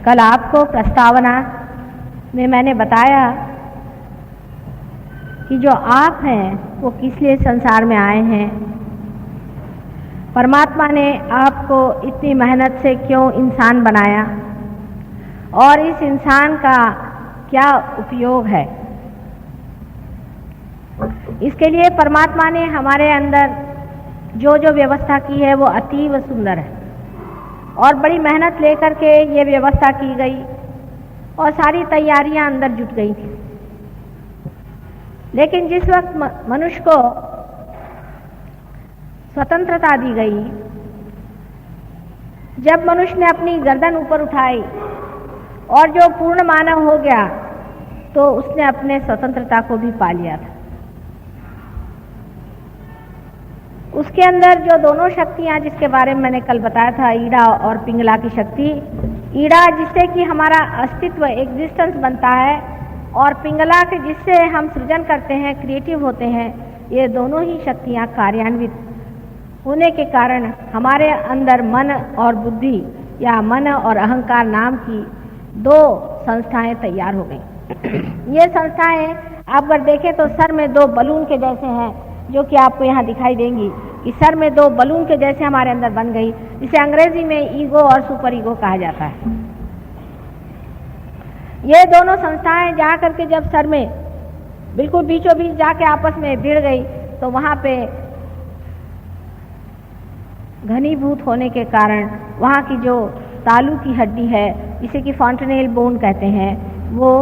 कल आपको प्रस्तावना में मैंने बताया कि जो आप हैं वो किस लिए संसार में आए हैं, परमात्मा ने आपको इतनी मेहनत से क्यों इंसान बनाया और इस इंसान का क्या उपयोग है। इसके लिए परमात्मा ने हमारे अंदर जो जो व्यवस्था की है वो अतीव सुंदर है और बड़ी मेहनत लेकर के ये व्यवस्था की गई और सारी तैयारियां अंदर जुट गई थी। लेकिन जिस वक्त मनुष्य को स्वतंत्रता दी गई, जब मनुष्य ने अपनी गर्दन ऊपर उठाई और जो पूर्ण मानव हो गया, तो उसने अपने स्वतंत्रता को भी पा लिया था। उसके अंदर जो दोनों शक्तियां जिसके बारे में मैंने कल बताया था, ईड़ा और पिंगला की शक्ति, ईड़ा जिससे कि हमारा अस्तित्व एग्जिस्टेंस बनता है और पिंगला के जिससे हम सृजन करते हैं, क्रिएटिव होते हैं, ये दोनों ही शक्तियां कार्यान्वित होने के कारण हमारे अंदर मन और बुद्धि या मन और अहंकार नाम की दो संस्थाएं तैयार हो गई। ये संस्थाएं आप अगर देखें तो सर में दो बलून के जैसे हैं, जो कि आपको यहाँ दिखाई देंगी कि सर में दो बलून के जैसे हमारे अंदर बन गई, जिसे अंग्रेजी में ईगो और सुपर ईगो कहा जाता है। ये दोनों संस्थाएं जा करके जब सर में बिल्कुल बीचों बीच जाके आपस में भिड़ गई, तो वहां पे घनीभूत होने के कारण वहां की जो तालू की हड्डी है, जिसे कि फॉन्टेनेल बोन कहते हैं, वो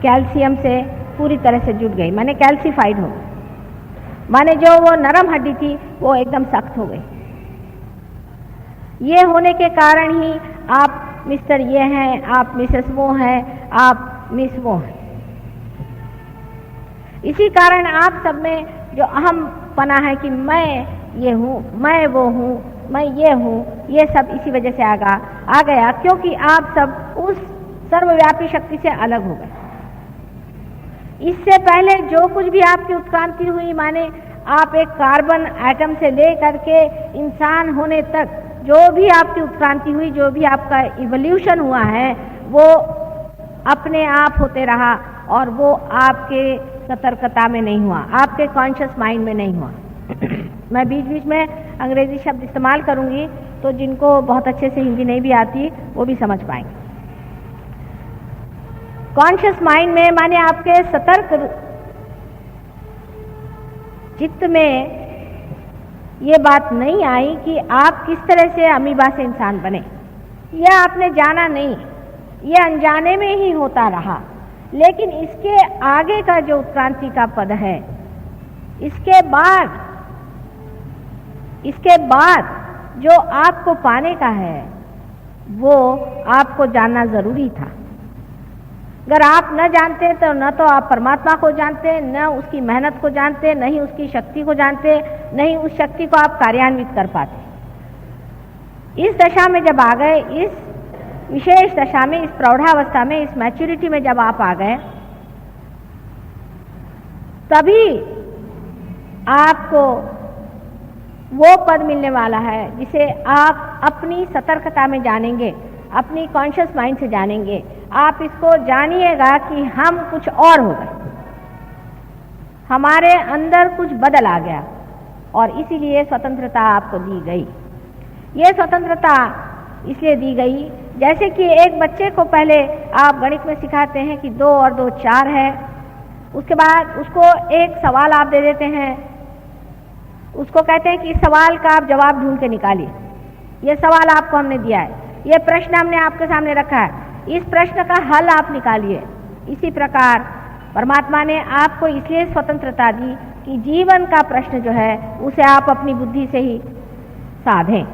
कैल्शियम से पूरी तरह से जुट गई, माने कैल्सिफाइड हो गई, माने जो वो नरम हड्डी थी वो एकदम सख्त हो गई। ये होने के कारण ही आप मिस्टर ये हैं, आप मिसेस वो हैं, आप मिस वो हैं। इसी कारण आप सब में जो अहम पना है कि मैं ये हूँ, मैं वो हूँ, मैं ये हूँ, ये सब इसी वजह से आ गया, क्योंकि आप सब उस सर्वव्यापी शक्ति से अलग हो गए। इससे पहले जो कुछ भी आपकी उत्क्रांति हुई, माने आप एक कार्बन एटम से ले करके इंसान होने तक जो भी आपकी उत्क्रांति हुई, जो भी आपका इवोल्यूशन हुआ है, वो अपने आप होते रहा और वो आपके सतर्कता में नहीं हुआ, आपके कॉन्शियस माइंड में नहीं हुआ। मैं बीच बीच में अंग्रेजी शब्द इस्तेमाल करूंगी, तो जिनको बहुत अच्छे से हिंदी नहीं भी आती वो भी समझ पाएंगे। कॉन्शियस माइंड में माने आपके सतर्क चित्त में ये बात नहीं आई कि आप किस तरह से अमीबा से इंसान बने। यह आपने जाना नहीं, यह अनजाने में ही होता रहा। लेकिन इसके आगे का जो उत्क्रांति का पद है, इसके बाद जो आपको पाने का है, वो आपको जानना जरूरी था। अगर आप न जानते तो न तो आप परमात्मा को जानते, न उसकी मेहनत को जानते, न ही उसकी शक्ति को जानते, न ही उस शक्ति को आप कार्यान्वित कर पाते। इस दशा में जब आ गए, इस विशेष दशा में, इस प्रौढ़ावस्था में, इस मैच्योरिटी में जब आप आ गए, तभी आपको वो पद मिलने वाला है जिसे आप अपनी सतर्कता में जानेंगे, अपनी कॉन्शियस माइंड से जानेंगे। आप इसको जानिएगा कि हम कुछ और हो गए, हमारे अंदर कुछ बदल आ गया और इसीलिए स्वतंत्रता आपको दी गई। ये स्वतंत्रता इसलिए दी गई, जैसे कि एक बच्चे को पहले आप गणित में सिखाते हैं कि 2 और 2 4 है, उसके बाद उसको एक सवाल आप दे देते हैं, उसको कहते हैं कि इस सवाल का आप जवाब ढूंढ के निकालिए। ये सवाल आपको हमने दिया है, ये प्रश्न हमने आपके सामने रखा है, इस प्रश्न का हल आप निकालिए। इसी प्रकार परमात्मा ने आपको इसलिए स्वतंत्रता दी कि जीवन का प्रश्न जो है उसे आप अपनी बुद्धि से ही साधें।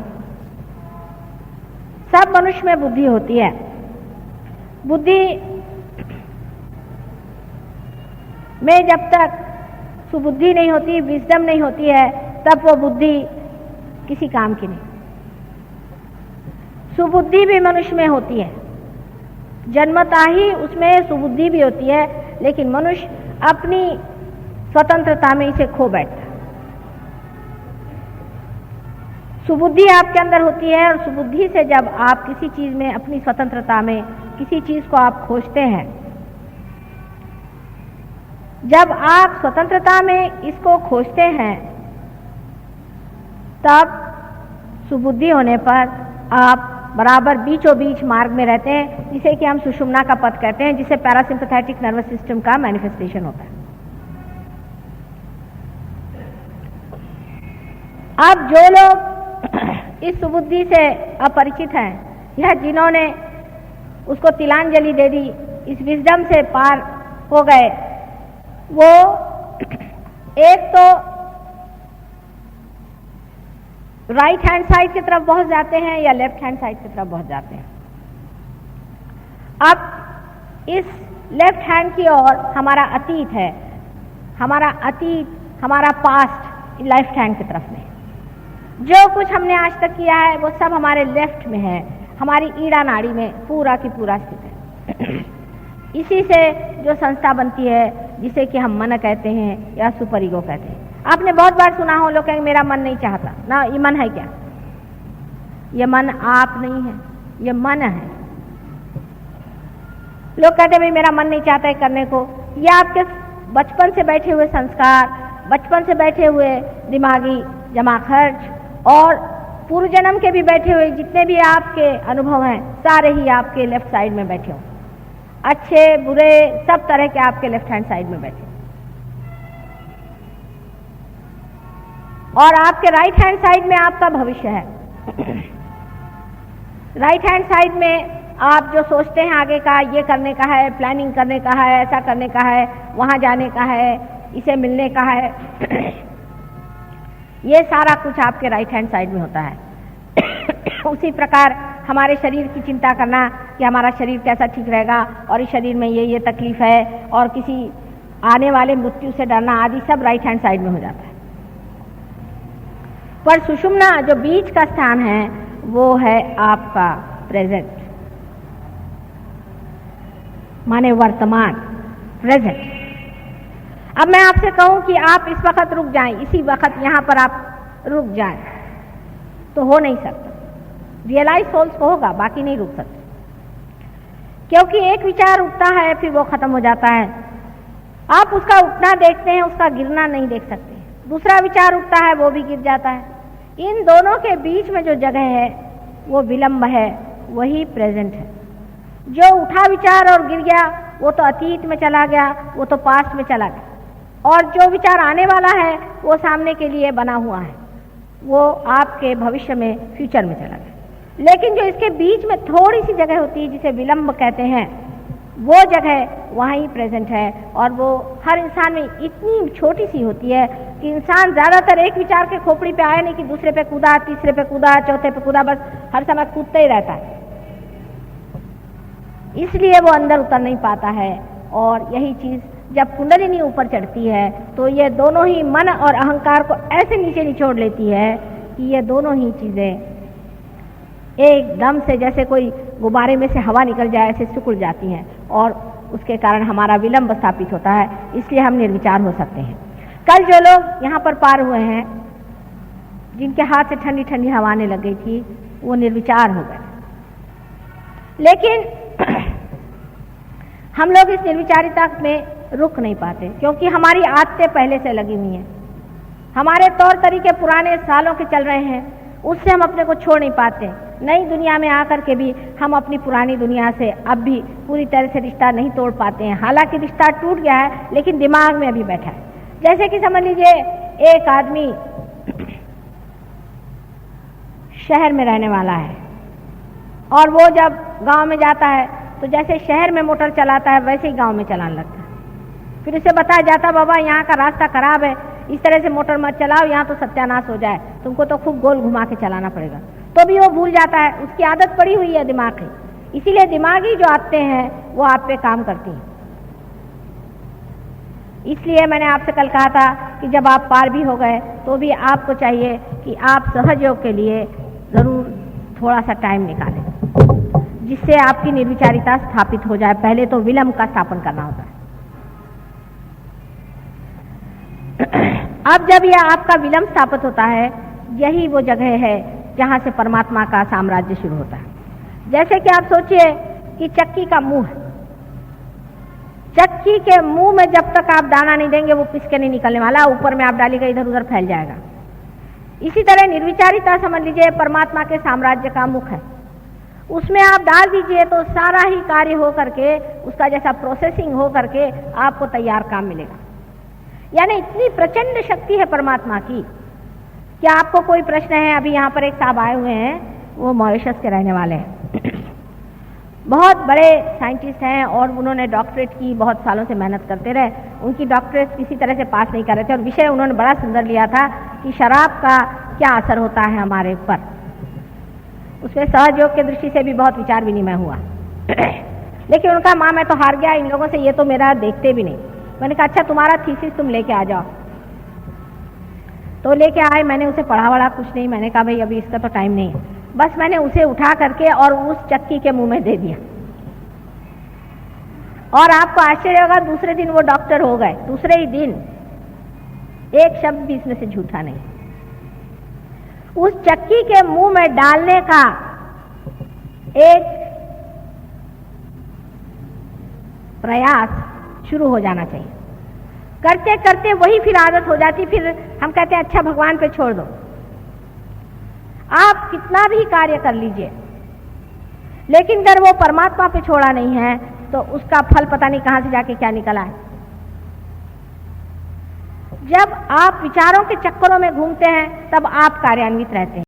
सब मनुष्य में बुद्धि होती है। बुद्धि में जब तक सुबुद्धि नहीं होती, विजडम नहीं होती है, तब वो बुद्धि किसी काम की नहीं। सुबुद्धि भी मनुष्य में होती है, जन्मता ही उसमें सुबुद्धि भी होती है, लेकिन मनुष्य अपनी स्वतंत्रता में इसे खो बैठता है। सुबुद्धि आपके अंदर होती है और सुबुद्धि से जब आप किसी चीज में, अपनी स्वतंत्रता में किसी चीज को आप खोजते हैं, जब आप स्वतंत्रता में इसको खोजते हैं, तब सुबुद्धि होने पर आप बराबर बीचों बीच मार्ग में रहते हैं, जिसे कि हम सुषुम्ना का पथ कहते हैं, जिसे पैरासिम्पैथेटिक नर्वस सिस्टम का मैनिफेस्टेशन होता है। अब जो लोग इस सुबुद्धि से अपरिचित हैं या जिन्होंने उसको तिलांजलि दे दी, इस विजडम से पार हो गए, वो एक तो राइट हैंड साइड की तरफ बहुत जाते हैं या लेफ्ट हैंड साइड की तरफ बहुत जाते हैं। अब इस लेफ्ट हैंड की ओर हमारा अतीत है, हमारा अतीत, हमारा पास्ट लेफ्ट हैंड की तरफ में। जो कुछ हमने आज तक किया है वो सब हमारे लेफ्ट में है, हमारी ईड़ा नाड़ी में पूरा की पूरा स्थित है। इसी से जो संस्था बनती है, जिसे कि हम मन कहते हैं या सुपर ईगो कहते हैं। आपने बहुत बार सुना हो, लोग कहेंगे मेरा मन नहीं चाहता ना, ये मन है क्या? ये मन आप नहीं है, ये मन है। लोग कहते हैं भाई मेरा मन नहीं चाहता है करने को। ये आपके बचपन से बैठे हुए संस्कार, बचपन से बैठे हुए दिमागी जमा खर्च और पूर्व जन्म के भी बैठे हुए जितने भी आपके अनुभव हैं, सारे ही आपके लेफ्ट साइड में बैठे हो। अच्छे बुरे सब तरह के आपके लेफ्ट हैंड साइड में बैठे, और आपके राइट हैंड साइड में आपका भविष्य है। राइट हैंड साइड में आप जो सोचते हैं आगे का, ये करने का है, प्लानिंग करने का है, ऐसा करने का है, वहां जाने का है, इसे मिलने का है, ये सारा कुछ आपके राइट हैंड साइड में होता है। उसी प्रकार हमारे शरीर की चिंता करना कि हमारा शरीर कैसा ठीक रहेगा और इस शरीर में ये तकलीफ है, और किसी आने वाले मृत्यु से डरना आदि सब राइट हैंड साइड में हो जाता है। पर सुषुम्ना जो बीच का स्थान है वो है आपका प्रेजेंट, माने वर्तमान, प्रेजेंट। अब मैं आपसे कहूं कि आप इस वक्त रुक जाएं, इसी वक्त यहां पर आप रुक जाएं, तो हो नहीं सकता। रियलाइज सोल्स को होगा, बाकी नहीं रुक सकते, क्योंकि एक विचार उठता है फिर वो खत्म हो जाता है। आप उसका उठना देखते हैं, उसका गिरना नहीं देख सकते। दूसरा विचार उठता है, वो भी गिर जाता है। इन दोनों के बीच में जो जगह है वो विलंब है, वही प्रेजेंट है। जो उठा विचार और गिर गया वो तो अतीत में चला गया, वो तो पास्ट में चला गया, और जो विचार आने वाला है वो सामने के लिए बना हुआ है, वो आपके भविष्य में, फ्यूचर में चला गया। लेकिन जो इसके बीच में थोड़ी सी जगह होती है जिसे विलंब कहते हैं, वो जगह वहीं प्रेजेंट है, और वो हर इंसान में इतनी छोटी सी होती है कि इंसान ज्यादातर एक विचार के खोपड़ी पे आया नहीं कि दूसरे पे कूदा, तीसरे पे कूदा, चौथे पे कूदा, बस हर समय कूदता ही रहता है। इसलिए वो अंदर उतर नहीं पाता है। और यही चीज जब कुंडलिनी ऊपर चढ़ती है तो ये दोनों ही मन और अहंकार को ऐसे नीचे निचोड़ लेती है कि ये दोनों ही चीजें एकदम से जैसे कोई गुब्बारे में से हवा निकल जाए ऐसे सिकुड़ जाती हैं, और उसके कारण हमारा विलंब स्थापित होता है। इसलिए हम निर्विचार हो सकते हैं। कल जो लोग यहाँ पर पार हुए हैं, जिनके हाथ से ठंडी ठंडी हवा आने लग गई थी, वो निर्विचार हो गए। लेकिन हम लोग इस निर्विचारिता में रुक नहीं पाते, क्योंकि हमारी आदतें पहले से लगी हुई हैं, हमारे तौर तरीके पुराने सालों के चल रहे हैं, उससे हम अपने को छोड़ नहीं पाते। नई दुनिया में आकर के भी हम अपनी पुरानी दुनिया से अब भी पूरी तरह से रिश्ता नहीं तोड़ पाते हैं। हालांकि रिश्ता टूट गया है, लेकिन दिमाग में अभी बैठा है। जैसे कि समझ लीजिए एक आदमी शहर में रहने वाला है, और वो जब गांव में जाता है तो जैसे शहर में मोटर चलाता है वैसे ही गांव में चलाने लगता है। फिर उसे बताया जाता, बाबा यहाँ का रास्ता खराब है, इस तरह से मोटर मत चलाओ, यहाँ तो सत्यानाश हो जाए, तुमको तो खूब गोल घुमा के चलाना पड़ेगा। तो भी वो भूल जाता है, उसकी आदत पड़ी हुई है दिमाग की। इसीलिए दिमागी जो आदतें हैं वो आप पे काम करती हैं। इसलिए मैंने आपसे कल कहा था कि जब आप पार भी हो गए तो भी आपको चाहिए कि आप सहयोग के लिए जरूर थोड़ा सा टाइम निकालें, जिससे आपकी निर्विचारिता स्थापित हो जाए। पहले तो विलंब का स्थापन करना होता है। अब जब यह आपका विलंब स्थापित होता है, यही वो जगह है जहाँ से परमात्मा का साम्राज्य शुरू होता है। जैसे कि आप सोचिए कि चक्की का मुंह है, चक्की के मुंह में जब तक आप दाना नहीं देंगे वो पिस के नहीं निकलने वाला, ऊपर में आप डालिएगा इधर उधर फैल जाएगा। इसी तरह निर्विचारिता समझ लीजिए परमात्मा के साम्राज्य का मुख है, उसमें आप डाल दीजिए तो सारा ही कार्य हो करके उसका जैसा प्रोसेसिंग हो करके आपको तैयार काम मिलेगा। यानी इतनी प्रचंड शक्ति है परमात्मा की। क्या आपको कोई प्रश्न है? अभी यहाँ पर एक साहब आए हुए हैं, वो मॉरिशस के रहने वाले हैं, बहुत बड़े साइंटिस्ट हैं और उन्होंने डॉक्टरेट की, बहुत सालों से मेहनत करते रहे, उनकी डॉक्टरेट किसी तरह से पास नहीं कर रहे थे और विषय उन्होंने बड़ा सुंदर लिया था कि शराब का क्या असर होता है हमारे ऊपर। उसमें सहयोग की दृष्टि से भी बहुत विचार विनिमय हुआ लेकिन उनका माँ मैं तो हार गया इन लोगों से, ये तो मेरा देखते भी नहीं। मैंने कहा अच्छा तुम्हारा थीसिस तुम लेके आ जाओ। तो लेके आए, मैंने उसे पढ़ा वढ़ा कुछ नहीं, मैंने कहा भाई अभी इसका तो टाइम नहीं है, बस मैंने उसे उठा करके और उस चक्की के मुंह में दे दिया और आपको आश्चर्य होगा दूसरे दिन वो डॉक्टर हो गए, दूसरे ही दिन, एक शब्द भी इसमें से झूठा नहीं। उस चक्की के मुंह में डालने का एक प्रयास शुरू हो जाना चाहिए, करते करते वही फिर आदत हो जाती, फिर हम कहते हैं अच्छा भगवान पे छोड़ दो। आप कितना भी कार्य कर लीजिए लेकिन अगर वो परमात्मा पे छोड़ा नहीं है तो उसका फल पता नहीं कहां से जाके क्या निकला है। जब आप विचारों के चक्करों में घूमते हैं तब आप कार्यान्वित रहते हैं।